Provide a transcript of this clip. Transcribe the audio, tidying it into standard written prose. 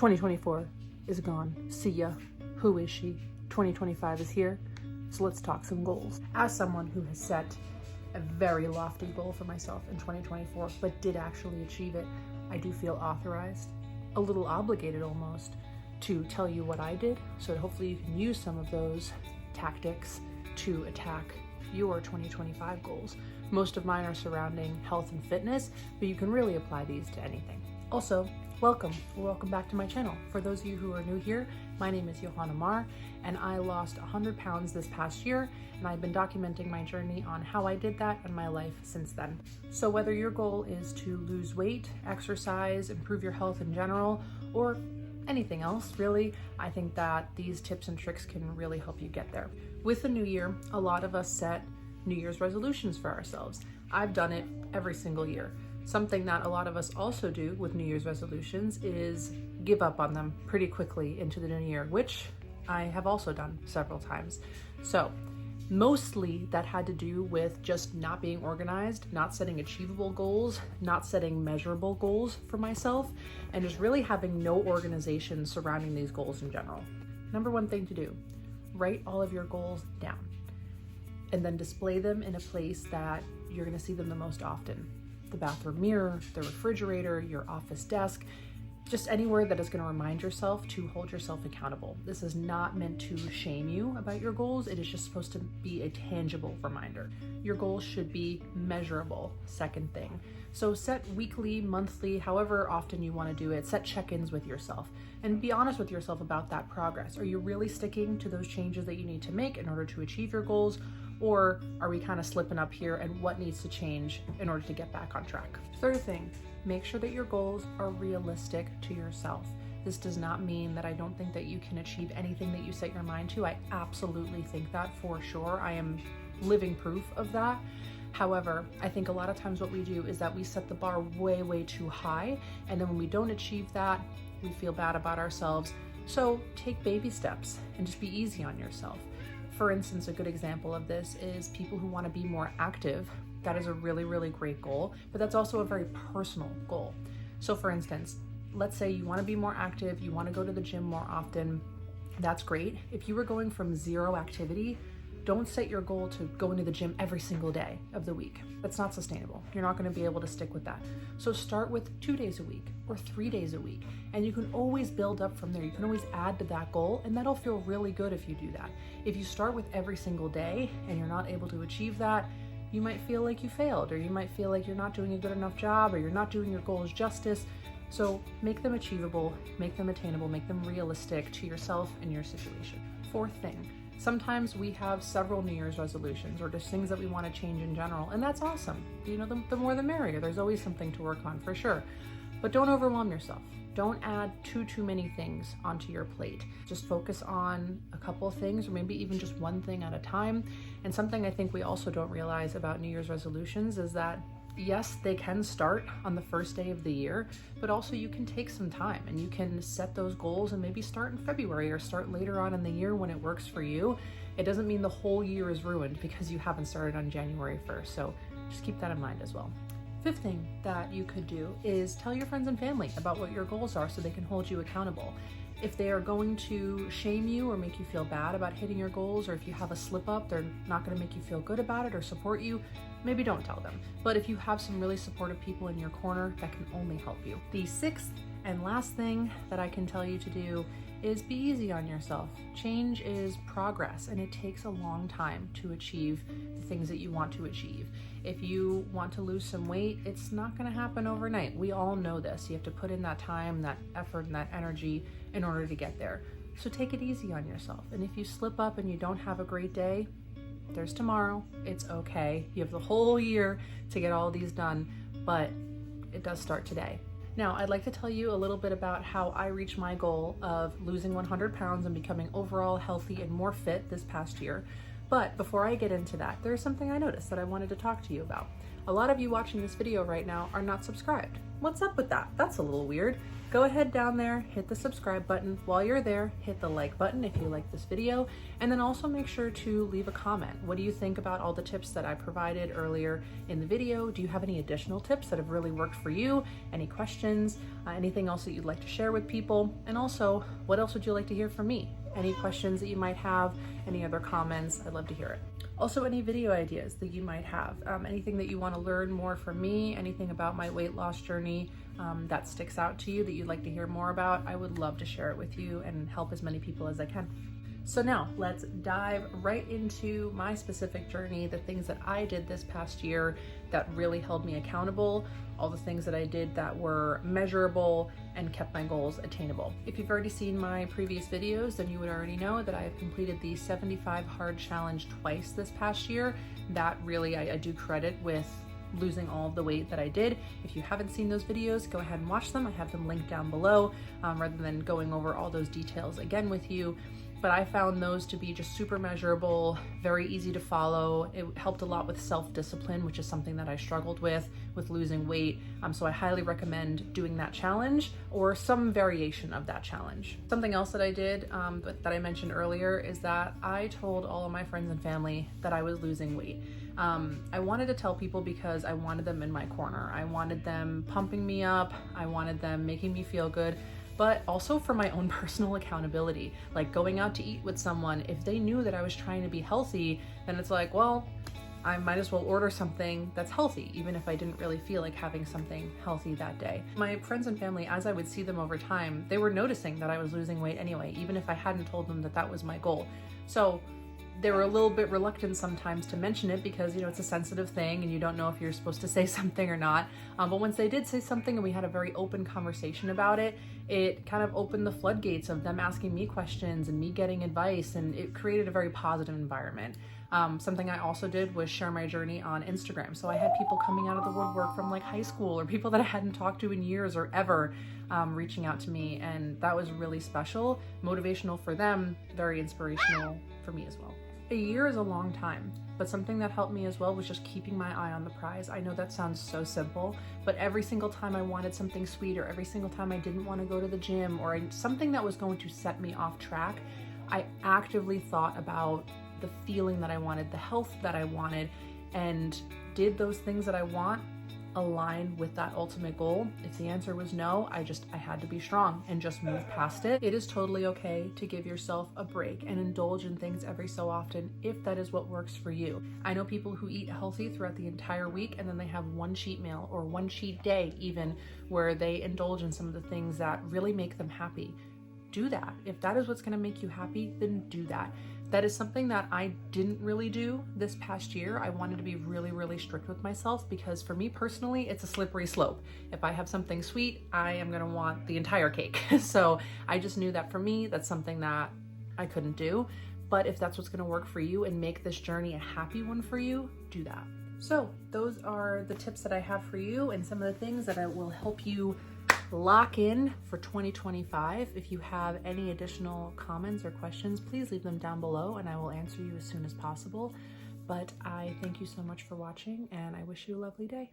2024 is gone. See ya. Who is she? 2025 is here. So let's talk some goals. As someone who has set a very lofty goal for myself in 2024, but did actually achieve it, I do feel authorized, a little obligated almost, to tell you what I did, so that hopefully you can use some of those tactics to attack your 2025 goals. Most of mine are surrounding health and fitness, but you can really apply these to anything. Also, welcome back to my channel. For those of you who are new here, my name is Johanna Mar, and I lost 100 pounds this past year, and I've been documenting my journey on how I did that and my life since then. So whether your goal is to lose weight, exercise, improve your health in general, or anything else really, I think that these tips and tricks can really help you get there. With the new year, a lot of us set New Year's resolutions for ourselves. I've done it every single year. Something that a lot of us also do with New Year's resolutions is give up on them pretty quickly into the new year, which I have also done several times. So mostly that had to do with just not being organized, not setting achievable goals, not setting measurable goals for myself, and just really having no organization surrounding these goals in general. Number one thing to do, write all of your goals down and then display them in a place that you're going to see them the most often. The bathroom mirror, the refrigerator, your office desk, just anywhere that is going to remind yourself to hold yourself accountable. This is not meant to shame you about your goals. It is just supposed to be a tangible reminder. Your goals should be measurable, second thing. So set weekly, monthly, however often you want to do it, set check-ins with yourself and be honest with yourself about that progress. Are you really sticking to those changes that you need to make in order to achieve your goals? Or are we kind of slipping up here, and what needs to change in order to get back on track? Third thing, make sure that your goals are realistic to yourself. This does not mean that I don't think that you can achieve anything that you set your mind to. I absolutely think that for sure. I am living proof of that. However, I think a lot of times what we do is that we set the bar way, way too high. And then when we don't achieve that, we feel bad about ourselves. So take baby steps and just be easy on yourself. For instance, a good example of this is people who want to be more active. That is a really, really great goal, but that's also a very personal goal. So for instance, let's say you want to be more active, you want to go to the gym more often. That's great. If you were going from zero activity, don't set your goal to go into the gym every single day of the week. That's not sustainable. You're not going to be able to stick with that. So start with 2 days a week or 3 days a week, and you can always build up from there. You can always add to that goal, and that'll feel really good if you do that. If you start with every single day and you're not able to achieve that, you might feel like you failed, or you might feel like you're not doing a good enough job, or you're not doing your goals justice. So make them achievable, make them attainable, make them realistic to yourself and your situation. Fourth thing, sometimes we have several New Year's resolutions or just things that we want to change in general, and that's awesome. You know, the more the merrier. There's always something to work on for sure. But don't overwhelm yourself. Don't add too many things onto your plate. Just focus on a couple of things, or maybe even just one thing at a time. And something I think we also don't realize about New Year's resolutions is that yes, they can start on the first day of the year, but also you can take some time and you can set those goals and maybe start in February or start later on in the year when it works for you. It doesn't mean the whole year is ruined because you haven't started on January 1st. So just keep that in mind as well. Fifth thing that you could do is tell your friends and family about what your goals are so they can hold you accountable. If they are going to shame you or make you feel bad about hitting your goals, or if you have a slip up, they're not going to make you feel good about it or support you, maybe don't tell them. But if you have some really supportive people in your corner, that can only help you. The sixth and last thing that I can tell you to do is be easy on yourself. Change is progress, and it takes a long time to achieve the things that you want to achieve. If you want to lose some weight, it's not going to happen overnight. We all know this. You have to put in that time, that effort, and that energy in order to get there. So take it easy on yourself. And if you slip up and you don't have a great day, there's tomorrow. It's okay. You have the whole year to get all these done, but it does start today. Now, I'd like to tell you a little bit about how I reached my goal of losing 100 pounds and becoming overall healthy and more fit this past year. But before I get into that, there's something I noticed that I wanted to talk to you about. A lot of you watching this video right now are not subscribed. What's up with that? That's a little weird. Go ahead down there, hit the subscribe button. While you're there, hit the like button if you like this video, and then also make sure to leave a comment. What do you think about all the tips that I provided earlier in the video? Do you have any additional tips that have really worked for you? Any questions? Anything else that you'd like to share with people? And also, what else would you like to hear from me? Any questions that you might have, any other comments? I'd love to hear it. Also, any video ideas that you might have, anything that you want to learn more from me, anything about my weight loss journey that sticks out to you that you'd like to hear more about, I would love to share it with you and help as many people as I can. So now let's dive right into my specific journey, the things that I did this past year that really held me accountable, all the things that I did that were measurable and kept my goals attainable. If you've already seen my previous videos, then you would already know that I have completed the 75 Hard Challenge twice this past year. That really I do credit with losing all of the weight that I did. If you haven't seen those videos, go ahead and watch them. I have them linked down below rather than going over all those details again with you. But I found those to be just super measurable, very easy to follow. It helped a lot with self-discipline, which is something that I struggled with losing weight. So I highly recommend doing that challenge or some variation of that challenge. Something else that I did, but that I mentioned earlier, is that I told all of my friends and family that I was losing weight. I wanted to tell people because I wanted them in my corner. I wanted them pumping me up. I wanted them making me feel good, but also for my own personal accountability. Like going out to eat with someone, if they knew that I was trying to be healthy, then it's like, well, I might as well order something that's healthy, even if I didn't really feel like having something healthy that day. My friends and family, as I would see them over time, they were noticing that I was losing weight anyway, even if I hadn't told them that that was my goal. So they were a little bit reluctant sometimes to mention it because, you know, it's a sensitive thing and you don't know if you're supposed to say something or not. But once they did say something and we had a very open conversation about it, it kind of opened the floodgates of them asking me questions and me getting advice, and it created a very positive environment. Something I also did was share my journey on Instagram. So I had people coming out of the woodwork from like high school or people that I hadn't talked to in years or ever reaching out to me, and that was really special, motivational for them, very inspirational for me as well. A year is a long time, but something that helped me as well was just keeping my eye on the prize. I know that sounds so simple, but every single time I wanted something sweet, or every single time I didn't want to go to the gym, or something that was going to set me off track, I actively thought about the feeling that I wanted, the health that I wanted, and did those things that I want align with that ultimate goal? If the answer was no, I had to be strong and just move past it. It is totally okay to give yourself a break and indulge in things every so often if that is what works for you. I know people who eat healthy throughout the entire week and then they have one cheat meal or one cheat day even where they indulge in some of the things that really make them happy. Do that. If that is what's going to make you happy, then do that. That is something that I didn't really do this past year. I wanted to be really, really strict with myself because for me personally, it's a slippery slope. If I have something sweet, I am going to want the entire cake. So I just knew that for me, that's something that I couldn't do. But if that's what's going to work for you and make this journey a happy one for you, do that. So those are the tips that I have for you and some of the things that will help you lock in for 2025. If you have any additional comments or questions, please leave them down below and I will answer you as soon as possible. But I thank you so much for watching and I wish you a lovely day.